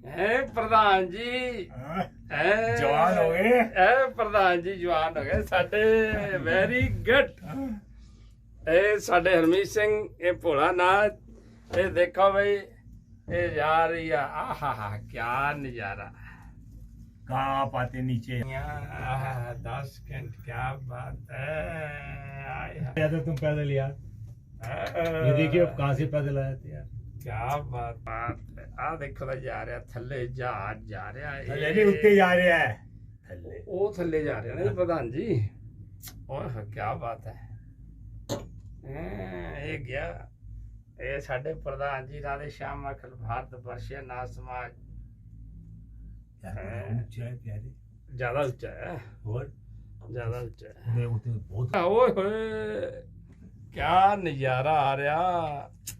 प्रधान जी जवान हो गए। प्रधान जी जवान हो गए साडे। Very good. साडे हरमीत सिंह ये भोला नाथ ये देखो भाई ये जा रही है। आहा क्या नजारा। कहाँ पाते नीचे 10 घंटे क्या बात है। तुम पैदल यार। ये देखिए अब कहाँ से पैदल आए थे यार। क्या बात है। आ देखो तो जा रहा थल्ले जहाज जा रहा है। थल्ले उत्ते जा रहा है। थल्ले वो थल्ले जा रहे हैं प्रधान जी। ओह क्या बात है। ये गया ये साडे प्रधान जी राधे श्याम अखिल भारत वर्षीय नाथ समाज। ऊंचा है प्यारे। ज्यादा ऊंचा है और ज्यादा ऊंचा है। बहुत ओए होए क्या नजारा आ रहा।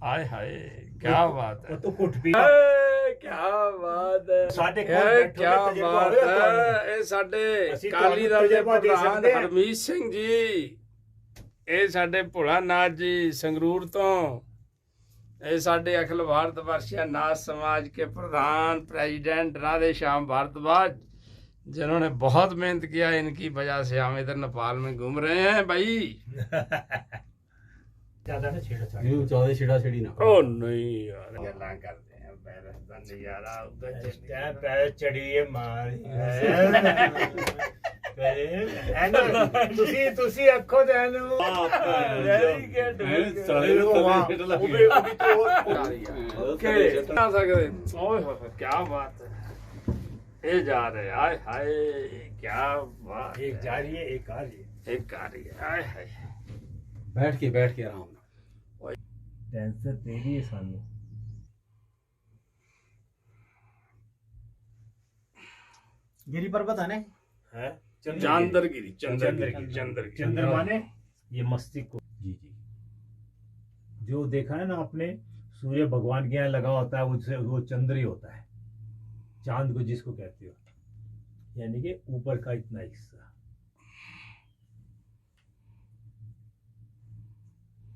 आय हाय क्या बात है। तो कुट भी क्या बात है। साडे क्या बात है। ये साडे काली दल दे प्रधान हरमीत सिंह जी ये साडे भोला नाथ जी संगरूर तो ये साडे अखिल भारत वर्षीय नाथ समाज के प्रधान प्रेसिडेंट राधे श्याम भारद्वाज जिन्होंने बहुत मेहनत किया। इनकी वजह से हम इधर नेपाल में घूम रहे हैं भाई। ज्यादा ना छेड़ा ज्यादा छेड़ा-छेड़ी ना। ओ नहीं यार गल्लां करते हैं पैरस दा नजारा उधर पैर चढ़िए मार ਤੁਸੀਂ ਅੱਖੋਂ ਦੇ ਨੂੰ ਵੈਰੀ ਗੁੱਡ ਸਾਲੇ ਨੂੰ ਛੇੜ ਲੱਗੀ। ओके ना सकते। ओए होए क्या बात है। ये जा रहे हाय हाय क्या बात। एक जा रही है एक आ रही है। एक आ रही है हाय हाय। बैठ के आराम ਨਾਲ। टेंशन तेरी है सानू। गिरी पर्वत है ना चंद्रगिरी चंद्रमा ने ये मस्तिष्क को जी जो देखा है ना आपने सूर्य भगवान के यहाँ लगा होता है उससे वो चंद्र ही होता है। चांद को जिसको कहते हो यानी कि ऊपर का इतना हिस्सा।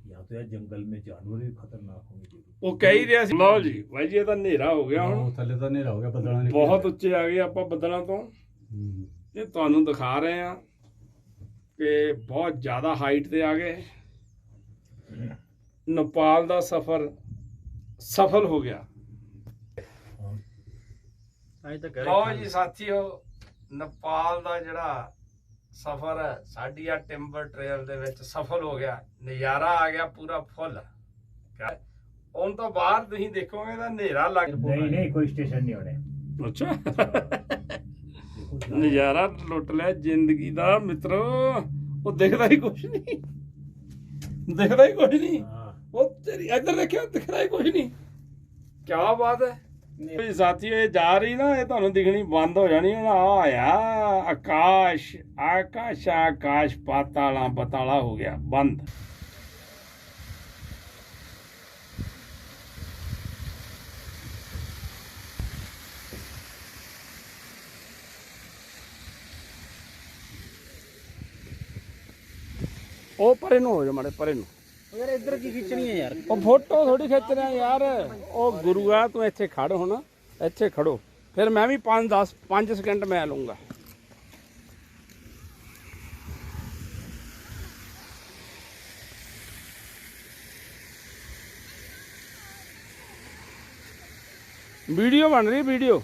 यहाँ तो यार जंगल में जानवर भी खतरनाक होंगे। वो कह ही ਰਿਹਾ ਸੀ। ਲਓ ਜੀ ਬਾਈ ਜੀ ਇਹ ਤਾਂ ਹਨੇਰਾ ਹੋ ਗਿਆ ਹੁਣ। ਥੱਲੇ ਤਾਂ ਹਨੇਰਾ ਹੋ ਗਿਆ ਬੱਦਲਾਂ ਨੇ ਬਹੁਤ ਉੱਚੇ ਆ ਗਏ ਆਪਾਂ ਬੱਦਲਾਂ ਤੋਂ। ਇਹ ਤੁਹਾਨੂੰ ਦਿਖਾ ਰਹੇ ਆ ਕਿ ਬਹੁਤ ਜ਼ਿਆਦਾ ਹਾਈਟ ਤੇ ਆ ਗਏ। ਨੇਪਾਲ ਦਾ ਸਫ਼ਰ ਸਫਲ ਹੋ ਗਿਆ। ਲਓ ਜੀ ਸਾਥੀਓ ਨੇਪਾਲ ਦਾ ਜਿਹੜਾ ਸਫ਼ਰ ਹੈ ਸਾਡੀ ਆ ਟਿੰਬਰ ਟ੍ਰੇਲ ਦੇ ਵਿੱਚ ਸਫਲ ਹੋ ਗਿਆ। ਨਜ਼ਾਰਾ ਆ ਗਿਆ ਪੂਰਾ ਫੁੱਲ। ਹੁਣ ਤੋਂ ਬਾਹਰ ਤੁਸੀਂ ਦੇਖੋਗੇ ਤਾਂ ਹਨੇਰਾ ਲੱਗ नहीं कोई स्टेशन नहीं होने। ਅੱਛਾ ਨਜ਼ਾਰਾ ਲੁੱਟ ਲਿਆ ਜ਼ਿੰਦਗੀ ਦਾ ਮਿੱਤਰੋ। ਉਹ ਦਿਖਦਾ ਹੀ ਕੁਛ ਨਹੀਂ ਦਿਖਦਾ ਹੀ ਕੁਛ ਨਹੀਂ। ਉਹ ਤੇਰੀ ਇੱਧਰ ਦੇਖਿਓ ਦਿਖਦਾ ਹੀ ਕੁਛ ਨਹੀਂ। ਕੀ ਬਾਤ ਹੈ ਸਾਥੀਓ। ਇਹ ਜਾ ਰਹੀ ਨਾ ਇਹ ਤੁਹਾਨੂੰ ਦਿਖਣੀ ਬੰਦ ਹੋ ਜਾਣੀ। ਹੁਣ ਆਇਆ ਆਕਾਸ਼ ਆਕਾਸ਼ ਪਾਤਾਲਾ ਬਤਾਲਾ ਹੋ ਗਿਆ ਬੰਦ। ਉਹ ਪਰੇ ਨੂੰ ਹੋ ਜਾ ਮਾੜੇ ਪਰੇ ਨੂੰ ਯਾਰ ਇੱਧਰ ਕੀ ਖਿੱਚਣੀ ਹੈ ਯਾਰ। ਉਹ ਫੋਟੋ ਥੋੜੀ ਖਿੱਚ ਰਿਹਾ ਯਾਰ। ਉਹ ਗੁਰੂਆ ਤੂੰ ਇੱਥੇ ਖੜ ਹੁਣ ਇੱਥੇ ਖੜੋ ਫਿਰ ਮੈਂ ਵੀ 5 ਸਕਿੰਟ ਮੈਂ ਲੂੰਗਾ। ਵੀਡੀਓ ਬਣ ਰਹੀ ਵੀਡੀਓ।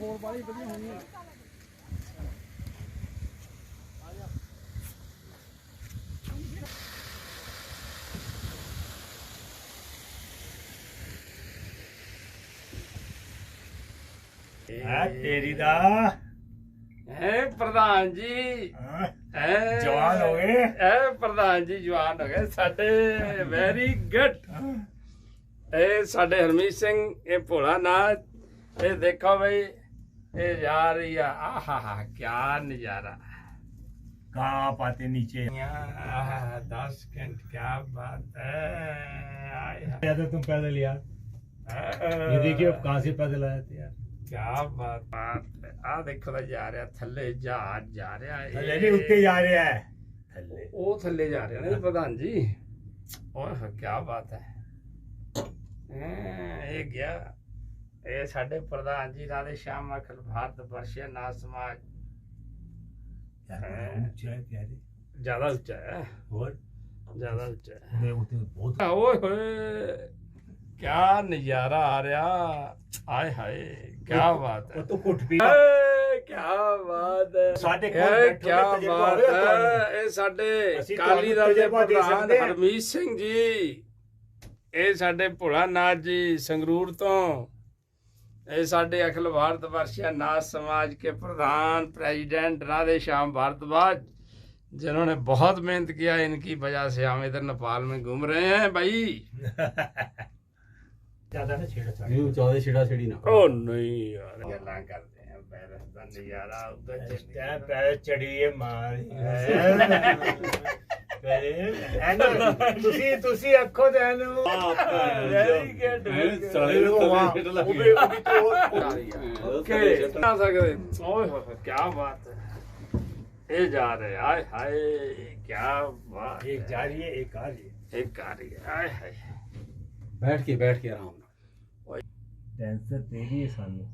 ਹੋਰ ਬਾਲੀ ਵਧੀਆ ਹੋਣੀ ਹੈ। तेरी दा प्रधान जी जवान हो गए। प्रधान जी जवान हो गए साडे। वेरी गुड ਇਹ ਸਾਡੇ ਹਰਮੀਤ ਸਿੰਘ ਇਹ ਭੋਲਾ ਨਾਥ ਇਹ ਦੇਖੋ ਬਈ ਇਹ ਜਾ ਰਹੀ ਆ ਆਹਾ ਕਿਆ ਨਜ਼ਾਰਾ कहाँ आते नीचे 10 घंटे क्या बात है आय हाय। आया था तुम पैदल यार ये देखिए अब कहाँ से पैदल आए थे यार क्या बात है आ देखो ਤਾਂ ਜਾ ਰਿਹਾ ਥੱਲੇ ਜਹਾਜ਼ ਜਾ ਰਿਹਾ थल्ले नहीं उठ के जा रहे हैं थल्ले ਉਹ ਥੱਲੇ ਜਾ ਰਿਹਾ ਨਾ ਪ੍ਰਧਾਨ ਜੀ ਓਏ ਕੀ ਬਾਤ ਹੈ ਇਹ ਗਿਆ ਇਹ ਸਾਡੇ ਪ੍ਰਧਾਨ ਜੀ ਰਾਧੇ श्याम अखिल भारत वर्षीय नाथ समाज ऊंचा है प्यारे ज्यादा ऊंचा है और ज्यादा ऊंचा है मैं उठे बहुत ओए होए क्या नजारा आ रहा आय हाय क्या बात है तो कुट भी क्या बात है ਸਾਡੇ ਇਹ ਕੋਲ ਕੀ ਬਾਤ ਹੈ ਇਹ ਸਾਡੇ ਅਸੀਂ ਕਾਲੀ ਤੁਹਾਨੂੰ ਦਲ ਦੇ ਤਜਰਬਾ ਦੇ ਪ੍ਰਧਾਨ ਸਕਦੇ ਹਾਂ। ਹਰਮੀਤ ਸਿੰਘ ਜੀ ਇਹ ਸਾਡੇ ਭੋਲਾ ਨਾਥ ਜੀ ਸੰਗਰੂਰ ਤੋਂ ਇਹ ਸਾਡੇ अखिल भारत वर्षीय नाथ समाज के प्रधान प्रेसिडेंट राधे श्याम भारद्वाज जिन्होंने बहुत मेहनत किया इनकी वजह से हम इधर नेपाल में घूम रहे हैं भाई ज्यादा ना छेड़ा छाड़ी यूं ज्यादा छिड़ा छिड़ी ना ओ नहीं यार गल्ला करते हैं पैरस का नजारा उधर चलिए। पैर चढ़िए ਤੁਸੀਂ ਅੱਖੋਂ ਦੇ ਨੂੰ Very good, very good। Okay ना सकते ओए होए क्या बात है ये जा रहे हाय हाय क्या बात एक जा रही है एक आ रही है एक आ रही है हाय हाय बैठ के आराम ਨਾਲ टेंशन तेरी है सानू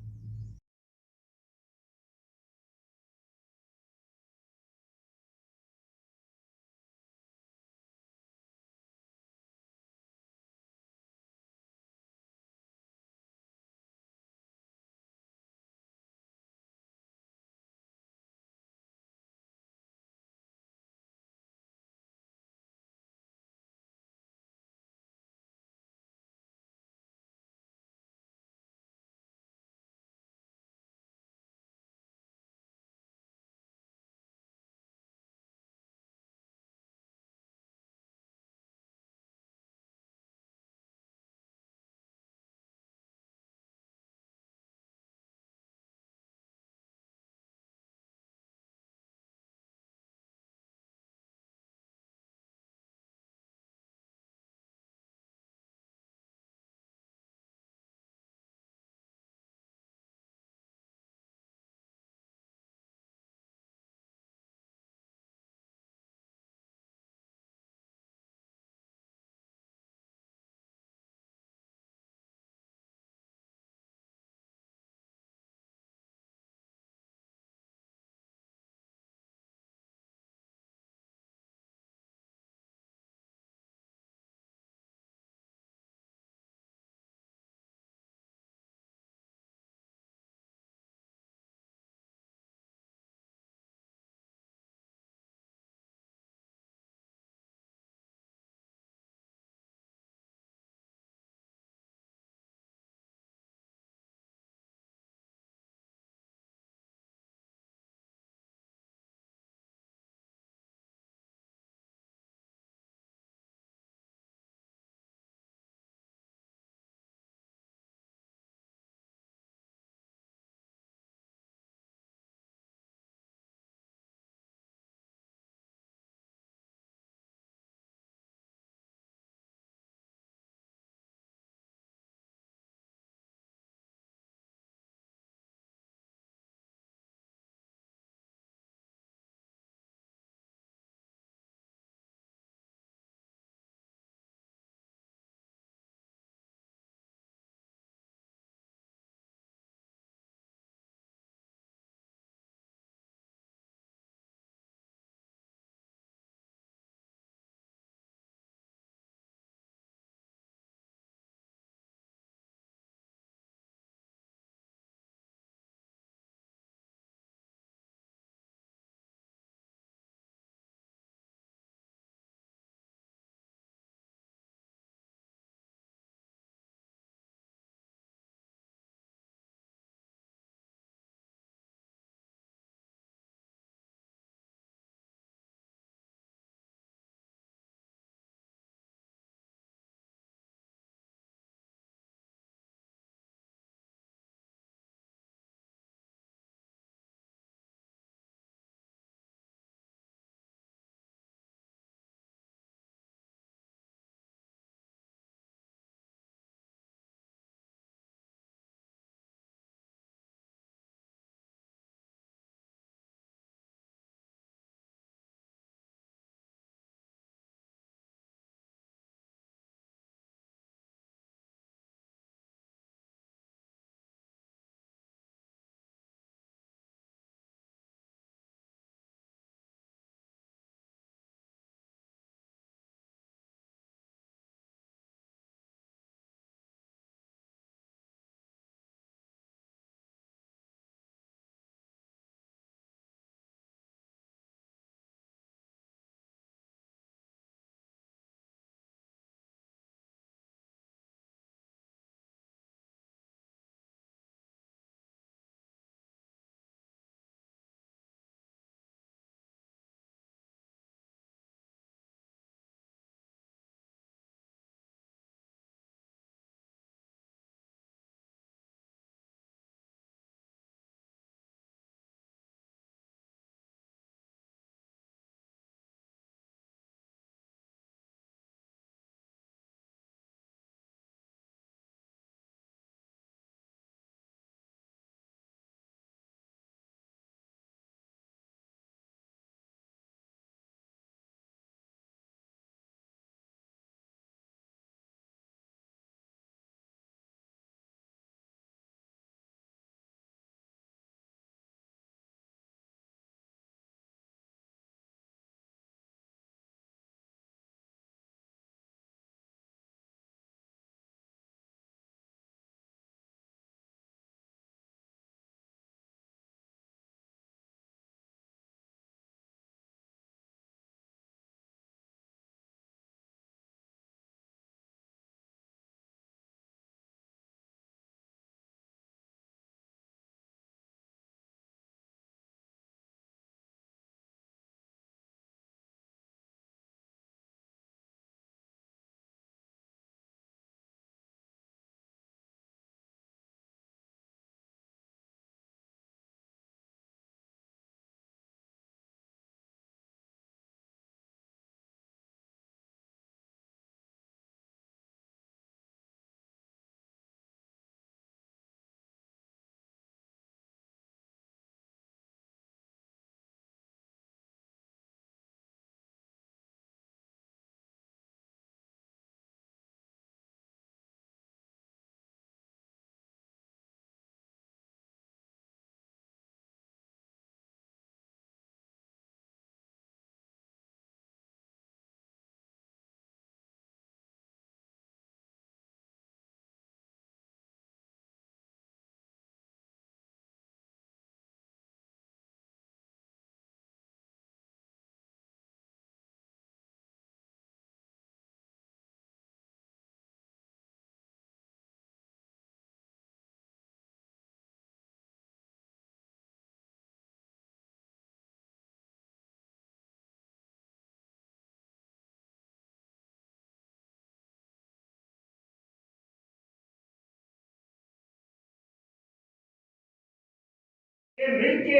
मिलके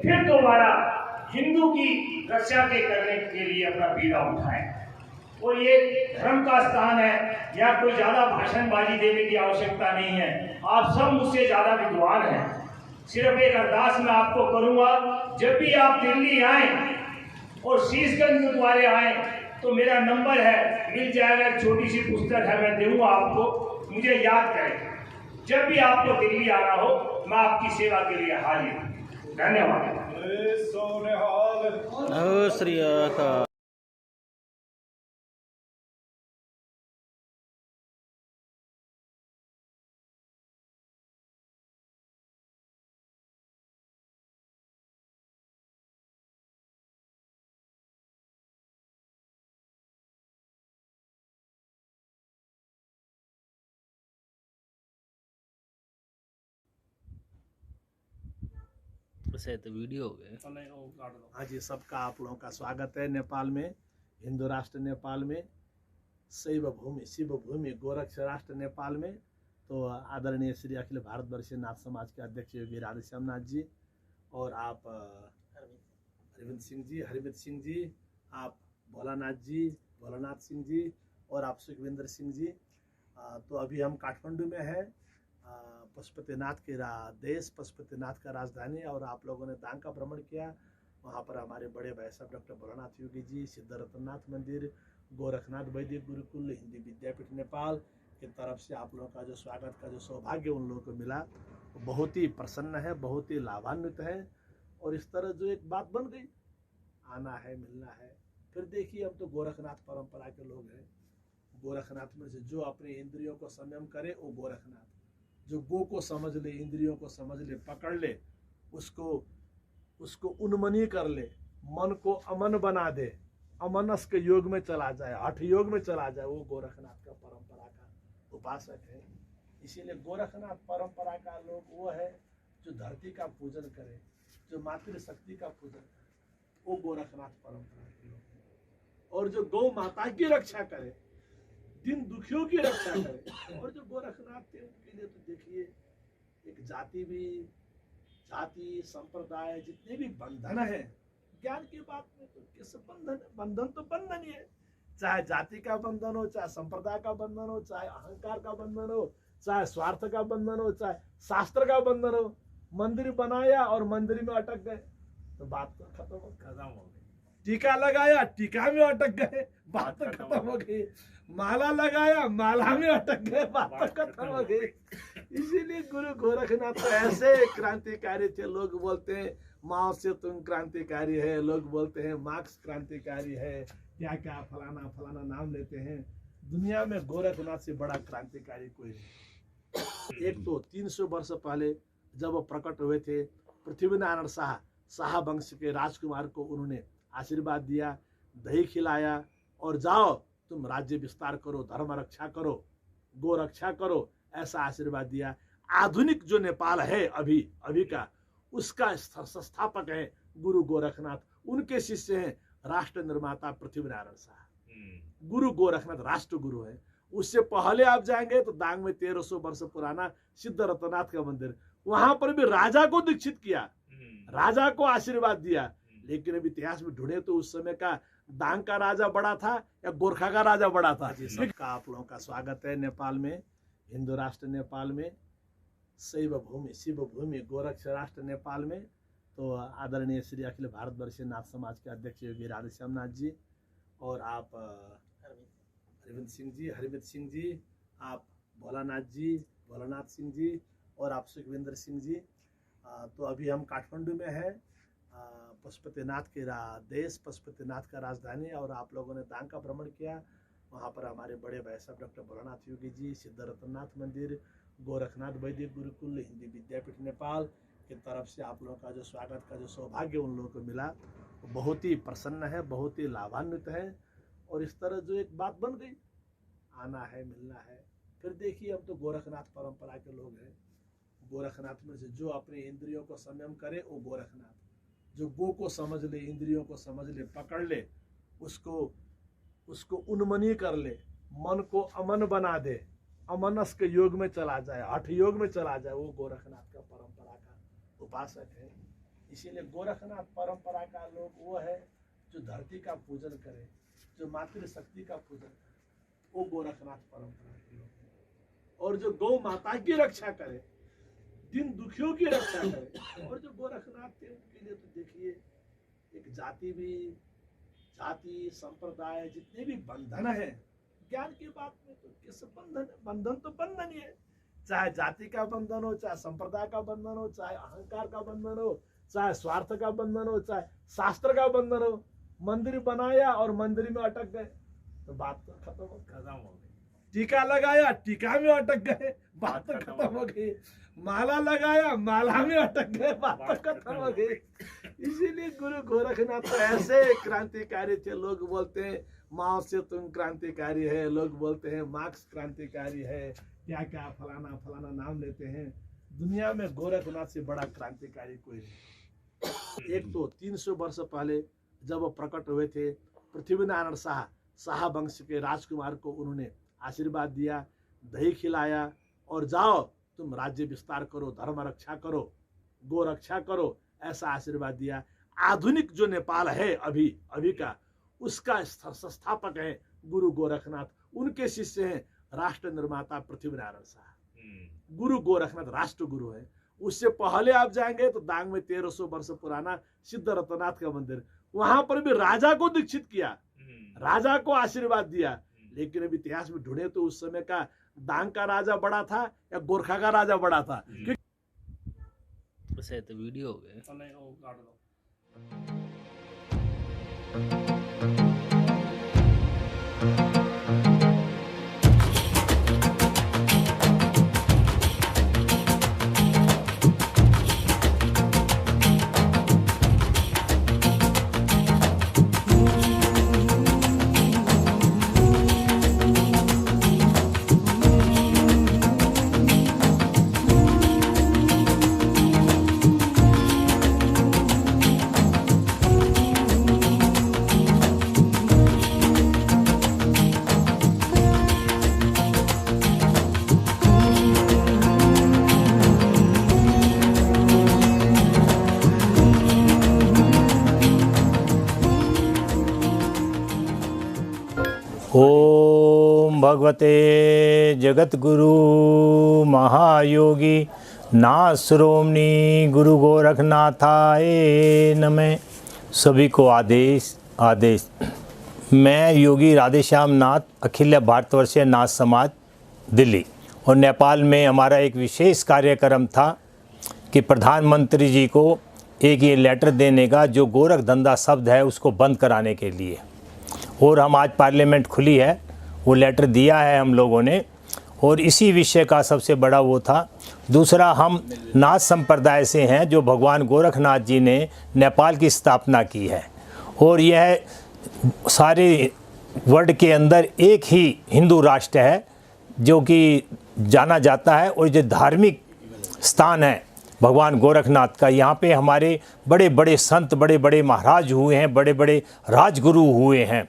फिर दोबारा हिंदू की रक्षा करने के लिए अपना बीड़ा उठाएं। और ये धर्म का स्थान है, यहाँ कोई ज्यादा भाषणबाजी देने की आवश्यकता नहीं है। आप सब मुझसे ज्यादा विद्वान हैं। सिर्फ एक अरदास मैं आपको करूंगा, जब भी आप दिल्ली आए और शीशगंज गुरुद्वारे आए तो मेरा नंबर है, मिल जाएगा, एक छोटी सी पुस्तक है, मैं दूंगा आपको, मुझे याद करें। जब भी आपको दिल्ली आना हो, मैं आपकी सेवा के लिए हाजिर हूं। धन्यवाद। श्री अकाल। तो वीडियो हो गए। हाँ जी, सबका आप लोगों का स्वागत है नेपाल में, हिंदू राष्ट्र नेपाल में, शैव भूमि शिव भूमि गोरक्ष राष्ट्र नेपाल में। तो आदरणीय श्री अखिल भारतवर्षीय नाथ समाज के अध्यक्ष योगी राधेश्याम नाथ जी और आप हरविंद सिंह जी, आप भोलानाथ सिंह जी और आप सुखविंदर सिंह जी। तो अभी हम काठमांडू में हैं, पशुपतिनाथ के देश, पशुपतिनाथ का राजधानी, और आप लोगों ने दांग का भ्रमण किया। वहाँ पर हमारे बड़े भाई साहब डॉक्टर भोलानाथ योगी जी, सिद्धरत्ननाथ मंदिर, गोरखनाथ वैदिक गुरुकुल, हिंदी विद्यापीठ नेपाल की तरफ से आप लोगों का जो स्वागत का जो सौभाग्य उन लोगों को मिला, वो बहुत ही प्रसन्न है, बहुत ही लाभान्वित है। और इस तरह जो एक बात बन गई, आना है, मिलना है। फिर देखिए, अब तो गोरखनाथ परंपरा के लोग हैं। गोरखनाथ में से जो अपने इंद्रियों को संयम करे वो गोरखनाथ, जो गो को समझ ले, इंद्रियों को समझ ले, पकड़ ले, उसको उन्मनी कर ले, मन को अमन बना दे, अमनस्क योग में चला जाए, हठ योग में चला जाए, वो गोरखनाथ का परंपरा का उपासक है। इसीलिए गोरखनाथ परंपरा का लोग वो है जो धरती का पूजन करे, जो मातृशक्ति का पूजन करे, वो गोरखनाथ परंपरा के लोग हैं। और जो गौ माता की रक्षा करे, दिन दुखियों की रक्षा करे, और जो गोरखनाथ थे उनके लिए तो देखिए, एक जाति संप्रदाय जितने भी बंधन है, ज्ञान की बात में तो किस बंधन तो बंधन ही है। चाहे जाति का बंधन हो, चाहे संप्रदाय का बंधन हो, चाहे अहंकार का बंधन हो, चाहे स्वार्थ का बंधन हो, चाहे शास्त्र का बंधन हो। मंदिर बनाया और मंदिर में अटक गए तो बात तो खत्म हो गई। टीका लगाया, टीका में अटक गए, बात तो खत्म हो गई। माला लगाया, माला में अटक गए, बात तो खत्म हो गई। इसीलिए गुरु गोरखनाथ तो ऐसे क्रांतिकारी थे। लोग बोलते हैं माओ से तुम क्रांतिकारी है, लोग बोलते हैं मार्क्स क्रांतिकारी है, क्या क्या फलाना फलाना नाम लेते हैं। दुनिया में गोरखनाथ से बड़ा क्रांतिकारी कोई नहीं। एक तो 300 वर्ष पहले जब वो प्रकट हुए थे, पृथ्वीनारायण शाह वंश के राजकुमार को उन्होंने आशीर्वाद दिया, दही खिलाया और जाओ तुम राज्य विस्तार करो, धर्म रक्षा करो, गो रक्षा करो, ऐसा आशीर्वाद दिया। आधुनिक जो नेपाल है अभी का, उसका संस्थापक है गुरु गोरखनाथ। उनके शिष्य हैं राष्ट्र निर्माता पृथ्वीनारायण शाह। गुरु गोरखनाथ राष्ट्र गुरु है। उससे पहले आप जाएंगे तो दांग में 1300 वर्ष पुराना सिद्धरत्ननाथ का मंदिर, वहां पर भी राजा को दीक्षित किया, राजा को आशीर्वाद दिया। लेकिन अब इतिहास में ढूंढे तो उस समय का दांग का राजा बड़ा था या गोरखा का राजा बड़ा था। सबका आप लोगों का स्वागत है नेपाल में, हिंदू राष्ट्र नेपाल में, शैव भूमि शिव भूमि गोरक्ष राष्ट्र नेपाल में। तो आदरणीय श्री अखिल भारतवर्षीय नाथ समाज के अध्यक्ष योगी राधेश्याम नाथ जी और आप हरविंद सिंह जी, आप भोलानाथ सिंह जी और आप सुखविंदर सिंह जी। तो अभी हम काठमांडू में हैं, पशुपतिनाथ के देश, पशुपतिनाथ का राजधानी, और आप लोगों ने दांग का भ्रमण किया। वहाँ पर हमारे बड़े भाई साहब डॉक्टर भोलानाथ योगी जी, सिद्धरत्ननाथ मंदिर, गोरखनाथ वैदिक गुरुकुल, हिंदी विद्यापीठ नेपाल की तरफ से आप लोगों का जो स्वागत का जो सौभाग्य उन लोगों को मिला, वो बहुत ही प्रसन्न है, बहुत ही लाभान्वित है। और इस तरह जो एक बात बन गई, आना है, मिलना है। फिर देखिए, अब तो गोरखनाथ परंपरा के लोग हैं। गोरखनाथ में से जो अपने इंद्रियों को संयम करे वो गोरखनाथ, जो गो को समझ ले, इंद्रियों को समझ ले, पकड़ ले, उसको उन्मनी कर ले, मन को अमन बना दे, अमनस्क योग में चला जाए, हठ योग में चला जाए, वो गोरखनाथ का परंपरा का उपासक है। इसीलिए गोरखनाथ परंपरा का लोग वो है जो धरती का पूजन करे, जो मातृशक्ति का पूजन करे, वो गोरखनाथ परंपरा के लोग हैं। और जो गौ माता की रक्षा करे, दिन दुखियों की रक्षा करे, और जो गोरखनाथ थे उनके लिए तो देखिए एक जाति संप्रदाय जितने भी बंधन है, ज्ञान की बात में तो किस बंधन तो बंधन ही है, चाहे जाति का बंधन हो, चाहे संप्रदाय का बंधन हो, चाहे अहंकार का बंधन हो, चाहे स्वार्थ का बंधन हो, चाहे शास्त्र का बंधन हो। मंदिर बनाया और मंदिर में अटक गए तो बात तो खत्म हो गई। टीका लगाया, टीका में अटक गए, बात तो खत्म हो गई। माला लगाया, माला में अटक गए, बात तो खत्म हो गई। इसीलिए गुरु गोरखनाथ तो ऐसे क्रांतिकारी थे। लोग बोलते हैं माओ से तुम क्रांतिकारी है, लोग बोलते हैं मार्क्स क्रांतिकारी है, क्या क्या फलाना फलाना नाम लेते हैं। दुनिया में गोरखनाथ से बड़ा क्रांतिकारी कोई नहीं। एक तो 300 वर्ष पहले जब वो प्रकट हुए थे, पृथ्वीनारायण शाह वंश के राजकुमार को उन्होंने आशीर्वाद दिया, दही खिलाया और जाओ तुम राज्य विस्तार करो, धर्म रक्षा करो, गो रक्षा करो, ऐसा आशीर्वाद दिया। आधुनिक जो नेपाल है अभी का, उसका संस्थापक है गुरु गोरखनाथ। उनके शिष्य हैं राष्ट्र निर्माता पृथ्वीनारायण शाह। गुरु गोरखनाथ राष्ट्र गुरु है। उससे पहले आप जाएंगे तो दांग में 1300 वर्ष पुराना सिद्ध रत्ननाथ का मंदिर, वहां पर भी राजा को दीक्षित किया, राजा को आशीर्वाद दिया। लेकिन अब इतिहास में ढूंढे तो उस समय का दांग का राजा बड़ा था या गोरखा का राजा बड़ा था? वैसे तो वीडियो हो गए। ओम भगवते जगत गुरु महायोगी नाथ श्रोमणी गुरु गोरखनाथाय नमः। सभी को आदेश। मैं योगी राधेश्याम नाथ, अखिल भारतवर्षीय नाथ समाज दिल्ली और नेपाल में हमारा एक विशेष कार्यक्रम था कि प्रधानमंत्री जी को एक ये लेटर देने का जो गोरख धंधा शब्द है उसको बंद कराने के लिए। और हम आज पार्लियामेंट खुली है, वो लेटर दिया है हम लोगों ने, और इसी विषय का सबसे बड़ा वो था। दूसरा, हम नाथ संप्रदाय से हैं जो भगवान गोरखनाथ जी ने नेपाल की स्थापना की है, और यह सारे वर्ल्ड के अंदर एक ही हिंदू राष्ट्र है जो कि जाना जाता है। और जो धार्मिक स्थान है भगवान गोरखनाथ का, यहाँ पे हमारे बड़े बड़े संत, बड़े बड़े महाराज हुए हैं, बड़े बड़े राजगुरु हुए हैं।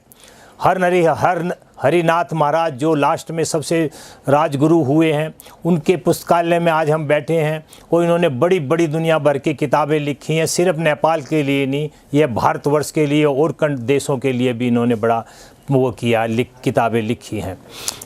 हरिनाथ महाराज जो लास्ट में सबसे राजगुरु हुए हैं, उनके पुस्तकालय में आज हम बैठे हैं और इन्होंने बड़ी बड़ी दुनिया भर की किताबें लिखी हैं। सिर्फ नेपाल के लिए नहीं, यह भारतवर्ष के लिए और देशों के लिए भी इन्होंने बड़ा वो किया, किताबें लिखी हैं।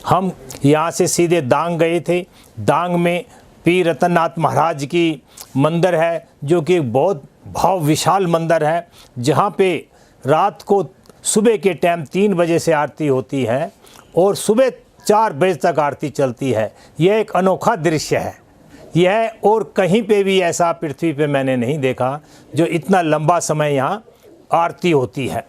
हम यहाँ से सीधे दांग गए थे। दांग में पीर रतननाथ महाराज की मंदिर है जो कि बहुत भाव विशाल मंदिर है, जहाँ पे रात को सुबह के टाइम 3 बजे से आरती होती है और सुबह 4 बजे तक आरती चलती है। यह एक अनोखा दृश्य है। यह और कहीं पे भी ऐसा पृथ्वी पे मैंने नहीं देखा जो इतना लंबा समय यहाँ आरती होती है।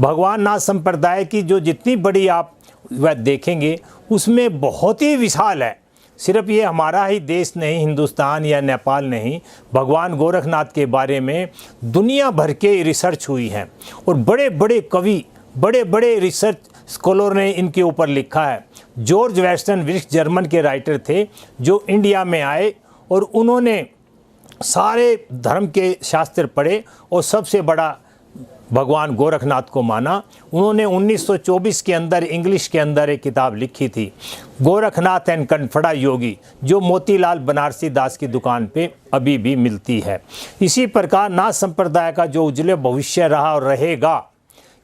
भगवान नाथ संप्रदाय की जो जितनी बड़ी आप वह देखेंगे उसमें बहुत ही विशाल है। सिर्फ ये हमारा ही देश नहीं, हिंदुस्तान या नेपाल नहीं, भगवान गोरखनाथ के बारे में दुनिया भर के रिसर्च हुई है और बड़े बड़े कवि, बड़े बड़े रिसर्च स्कॉलर ने इनके ऊपर लिखा है। जॉर्ज वेस्टन विल्क्स जर्मन के राइटर थे जो इंडिया में आए और उन्होंने सारे धर्म के शास्त्र पढ़े और सबसे बड़ा भगवान गोरखनाथ को माना। उन्होंने 1924 के अंदर इंग्लिश के अंदर एक किताब लिखी थी, गोरखनाथ एंड कनफड़ा योगी, जो मोतीलाल बनारसी दास की दुकान पे अभी भी मिलती है। इसी प्रकार नाथ संप्रदाय का जो उज्जवल भविष्य रहा और रहेगा,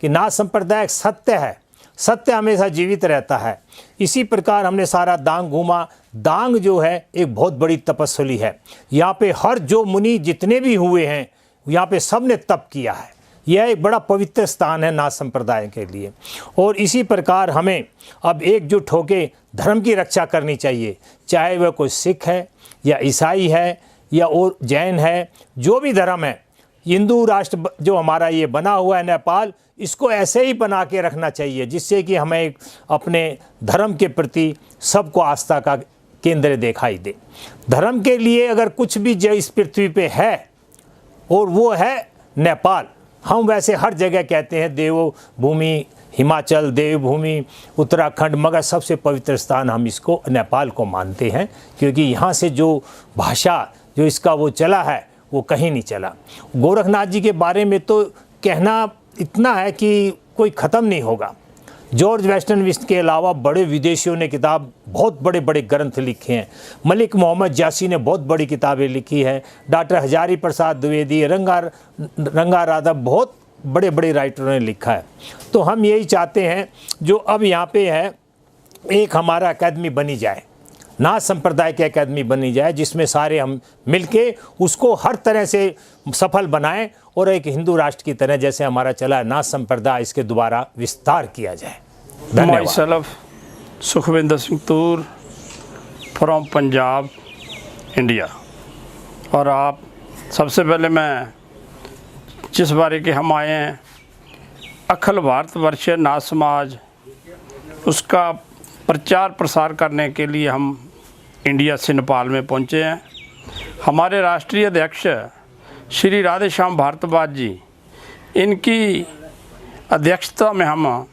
कि नाथ संप्रदाय सत्य है, सत्य हमेशा जीवित रहता है। इसी प्रकार हमने सारा दांग घूमा। दांग जो है एक बहुत बड़ी तपस्वी है। यहाँ पे हर जो मुनि जितने भी हुए हैं, यहाँ पे सब ने तप किया है। यह एक बड़ा पवित्र स्थान है नाथ संप्रदाय के लिए। और इसी प्रकार हमें अब एकजुट होकर धर्म की रक्षा करनी चाहिए, चाहे वह कोई सिख है या ईसाई है या और जैन है, जो भी धर्म है। हिंदू राष्ट्र जो हमारा ये बना हुआ है नेपाल, इसको ऐसे ही बना के रखना चाहिए, जिससे कि हमें अपने धर्म के प्रति सबको आस्था का केंद्र दिखाई दे। धर्म के लिए अगर कुछ भी जो इस पृथ्वी पे है, और वो है नेपाल। हम वैसे हर जगह कहते हैं देवभूमि हिमाचल, देवभूमि उत्तराखंड, मगर सबसे पवित्र स्थान हम इसको नेपाल को मानते हैं, क्योंकि यहाँ से जो भाषा जो इसका वो चला है वो कहीं नहीं चला। गोरखनाथ जी के बारे में तो कहना इतना है कि कोई ख़त्म नहीं होगा। जॉर्ज वेस्टनविस्ट के अलावा बड़े विदेशियों ने किताब, बहुत बड़े बड़े ग्रंथ लिखे हैं। मलिक मोहम्मद जासी ने बहुत बड़ी किताबें लिखी हैं। डॉक्टर हजारी प्रसाद द्विवेदी, रंगा राधा, बहुत बड़े बड़े राइटरों ने लिखा है। तो हम यही चाहते हैं जो अब यहाँ पे है, एक हमारा अकेडमी बनी जाए, नाथ संप्रदाय की अकेडमी बनी जाए, जिसमें सारे हम मिलके उसको हर तरह से सफल बनाएं और एक हिंदू राष्ट्र की तरह जैसे हमारा चला है नाथ संप्रदाय, इसके दोबारा विस्तार किया जाए। धन्यवाद। Myself Sukhwinder Singh Toor from Punjab, India. और आप सबसे पहले मैं जिस बारे के हम आए हैं, अखिल भारतवर्ष नाथ समाज, उसका प्रचार प्रसार करने के लिए हम इंडिया से नेपाल में पहुंचे हैं। हमारे राष्ट्रीय अध्यक्ष श्री राधेश्याम भारद्वाज जी, इनकी अध्यक्षता में हम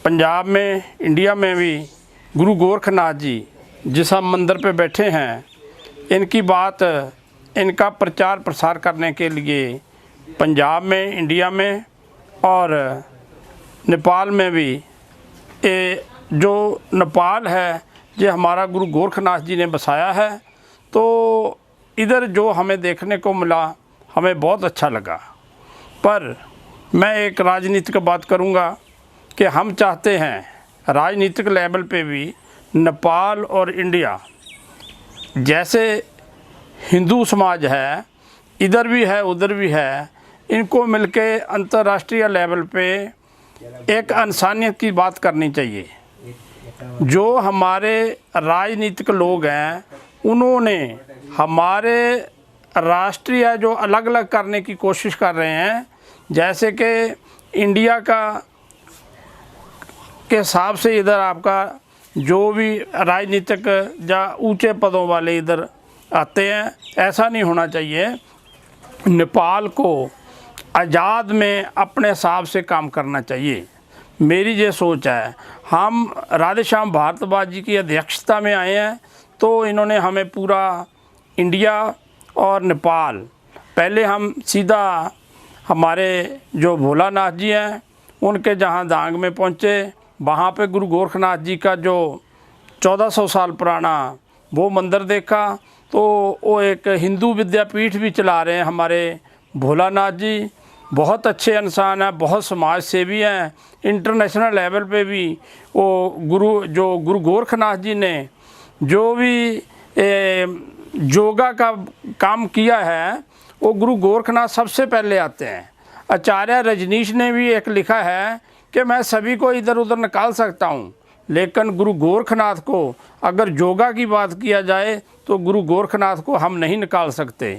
पंजाब में, इंडिया में भी गुरु गोरखनाथ जी जिस हम मंदिर पे बैठे हैं, इनकी बात, इनका प्रचार प्रसार करने के लिए पंजाब में, इंडिया में और नेपाल में भी, ये जो नेपाल है ये हमारा गुरु गोरखनाथ जी ने बसाया है। तो इधर जो हमें देखने को मिला, हमें बहुत अच्छा लगा। पर मैं एक राजनीतिक बात करूंगा कि हम चाहते हैं राजनीतिक लेवल पे भी नेपाल और इंडिया, जैसे हिंदू समाज है, इधर भी है उधर भी है, इनको मिलके अंतर्राष्ट्रीय लेवल पे एक इंसानियत की बात करनी चाहिए। जो हमारे राजनीतिक लोग हैं, उन्होंने हमारे राष्ट्रीय जो अलग अलग करने की कोशिश कर रहे हैं, जैसे कि इंडिया का के हिसाब से इधर आपका जो भी राजनीतिक या ऊंचे पदों वाले इधर आते हैं, ऐसा नहीं होना चाहिए। नेपाल को आज़ाद में अपने हिसाब से काम करना चाहिए, मेरी ये सोच है। हम राधेश्याम भारद्वाज जी की अध्यक्षता में आए हैं, तो इन्होंने हमें पूरा इंडिया और नेपाल, पहले हम सीधा हमारे जो भोलानाथ जी हैं उनके जहाँ दांग में पहुँचे, वहाँ पे गुरु गोरखनाथ जी का जो 1400 साल पुराना वो मंदिर देखा। तो वो एक हिंदू विद्यापीठ भी चला रहे हैं हमारे भोलानाथ जी, बहुत अच्छे इंसान हैं, बहुत समाज सेवी हैं। इंटरनेशनल लेवल पे भी वो गुरु गोरखनाथ जी ने जो भी योगा का काम किया है, वो गुरु गोरखनाथ सबसे पहले आते हैं। आचार्य रजनीश ने भी एक लिखा है कि मैं सभी को इधर उधर निकाल सकता हूँ, लेकिन गुरु गोरखनाथ को अगर योगा की बात किया जाए तो गुरु गोरखनाथ को हम नहीं निकाल सकते।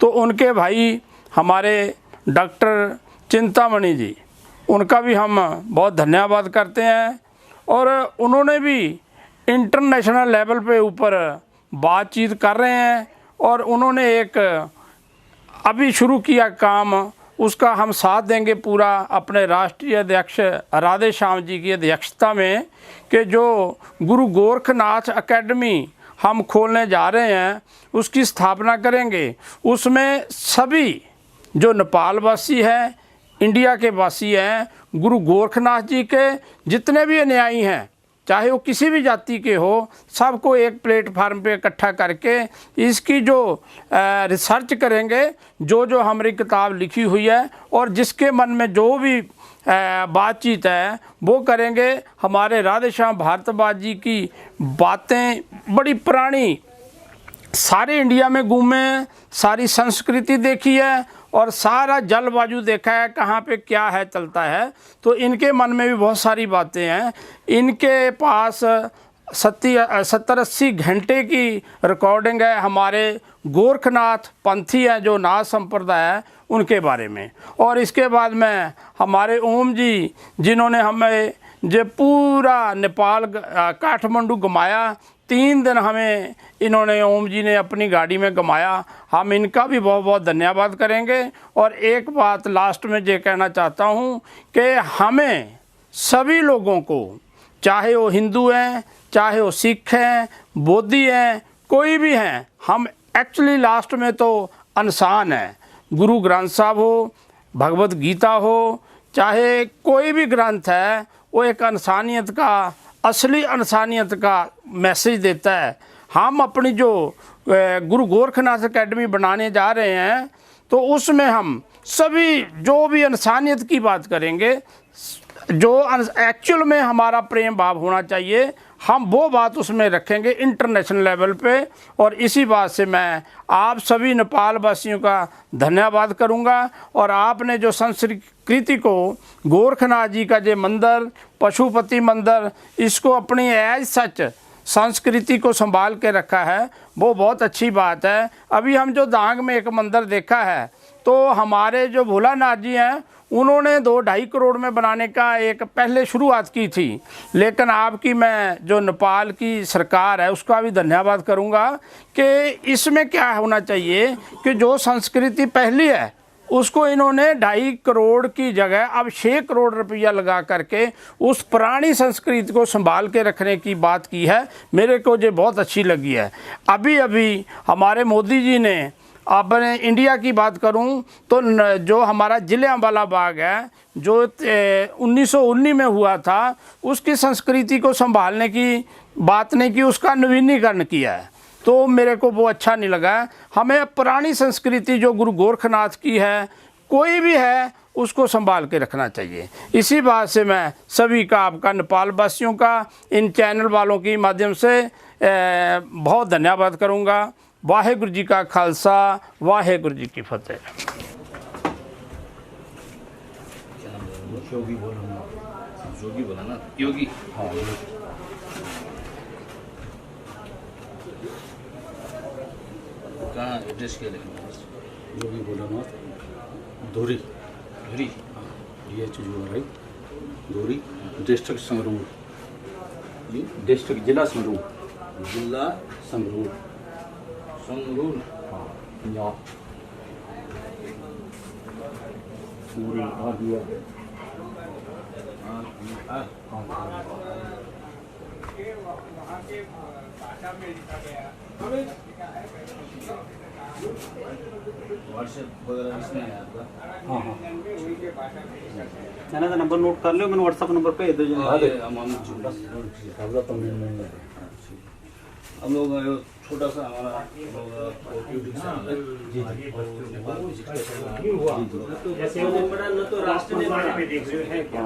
तो उनके भाई हमारे डॉक्टर चिंतामणि जी, उनका भी हम बहुत धन्यवाद करते हैं। और उन्होंने भी इंटरनेशनल लेवल पे ऊपर बातचीत कर रहे हैं, और उन्होंने एक अभी शुरू किया काम, उसका हम साथ देंगे पूरा अपने राष्ट्रीय अध्यक्ष राधेश्याम जी की अध्यक्षता में, कि जो गुरु गोरखनाथ अकेडमी हम खोलने जा रहे हैं उसकी स्थापना करेंगे। उसमें सभी जो नेपाल वासी है इंडिया के वासी हैं, गुरु गोरखनाथ जी के जितने भी अनुयायी हैं, चाहे वो किसी भी जाति के हो, सबको एक प्लेटफार्म पे इकट्ठा करके इसकी जो रिसर्च करेंगे, जो हमारी किताब लिखी हुई है और जिसके मन में जो भी बातचीत है वो करेंगे। हमारे राधे श्याम भारद्वाज जी की बातें बड़ी पुरानी, सारे इंडिया में घूमे, सारी संस्कृति देखी है और सारा जलवायु देखा है, कहाँ पे क्या है चलता है। तो इनके मन में भी बहुत सारी बातें हैं। इनके पास 70-80 घंटे की रिकॉर्डिंग है हमारे गोरखनाथ पंथी हैं जो नाथ संप्रदाय है उनके बारे में। और इसके बाद में हमारे ओम जी, जिन्होंने हमें जो पूरा नेपाल काठमांडू घुमाया, 3 दिन हमें इन्होंने, ओम जी ने अपनी गाड़ी में घुमाया, हम इनका भी बहुत बहुत धन्यवाद करेंगे। और एक बात लास्ट में ये कहना चाहता हूँ कि हमें सभी लोगों को, चाहे वो हिंदू हैं, चाहे वो सिख हैं, बौद्धी हैं, कोई भी हैं, हम एक्चुअली लास्ट में तो इंसान हैं। गुरु ग्रंथ साहब हो, भगवत गीता हो, चाहे कोई भी ग्रंथ है, वो एक इंसानियत का, असली इंसानियत का मैसेज देता है। हम अपनी जो गुरु गोरखनाथ एकेडमी बनाने जा रहे हैं तो उसमें हम सभी जो भी इंसानियत की बात करेंगे, जो एक्चुअल में हमारा प्रेम भाव होना चाहिए, हम वो बात उसमें रखेंगे इंटरनेशनल लेवल पे। और इसी बात से मैं आप सभी नेपाल वासियों का धन्यवाद करूंगा। और आपने जो संस्कृति को, गोरखनाथ जी का जो मंदिर, पशुपति मंदिर, इसको अपनी एज सच संस्कृति को संभाल के रखा है, वो बहुत अच्छी बात है। अभी हम जो दांग में एक मंदिर देखा है, तो हमारे जो भोलानाथ जी हैं उन्होंने 2-2.5 करोड़ में बनाने का एक पहले शुरुआत की थी। लेकिन आपकी मैं जो नेपाल की सरकार है उसका भी धन्यवाद करूंगा कि इसमें क्या होना चाहिए कि जो संस्कृति पहली है उसको इन्होंने 2.5 करोड़ की जगह अब 6 करोड़ रुपया लगा करके उस पुरानी संस्कृति को संभाल के रखने की बात की है। मेरे को ये बहुत अच्छी लगी है। अभी अभी हमारे मोदी जी ने, अपने इंडिया की बात करूं तो जो हमारा जलियांवाला बाग है जो 1919 में हुआ था, उसकी संस्कृति को संभालने की बात नहीं की, उसका नवीनीकरण किया है। तो मेरे को वो अच्छा नहीं लगा। हमें पुरानी संस्कृति जो गुरु गोरखनाथ की है, कोई भी है, उसको संभाल के रखना चाहिए। इसी बात से मैं सभी का, आपका, नेपाल वासियों का, इन चैनल वालों के माध्यम से बहुत धन्यवाद करूँगा। वाहेगुरु जी का खालसा, वाहेगुरु जी की फतेह। योगी बोला ना, योगी। हाँ, कहाँ एड्रेस क्या लिखना है? योगी भोलानाथ, धोरी, धुरी। DH धोरी, डिस्ट्रिक्ट संगरूर, डिस्ट्रिक्ट जिला संगरूर, जिला संगरूर, संगरूर। हाँ, पंजाब। पूरी आदिया। व्हाट्सएप वगैरह इसमें है आपका? हाँ हाँ। मैंने तो नंबर नोट कर लियो, मैंने व्हाट्सएप नंबर पे दे दिया। हम लोग छोटा सा हमारा जैसे वो बड़ा न तो राष्ट्र निर्माण में देख रहे हैं क्या।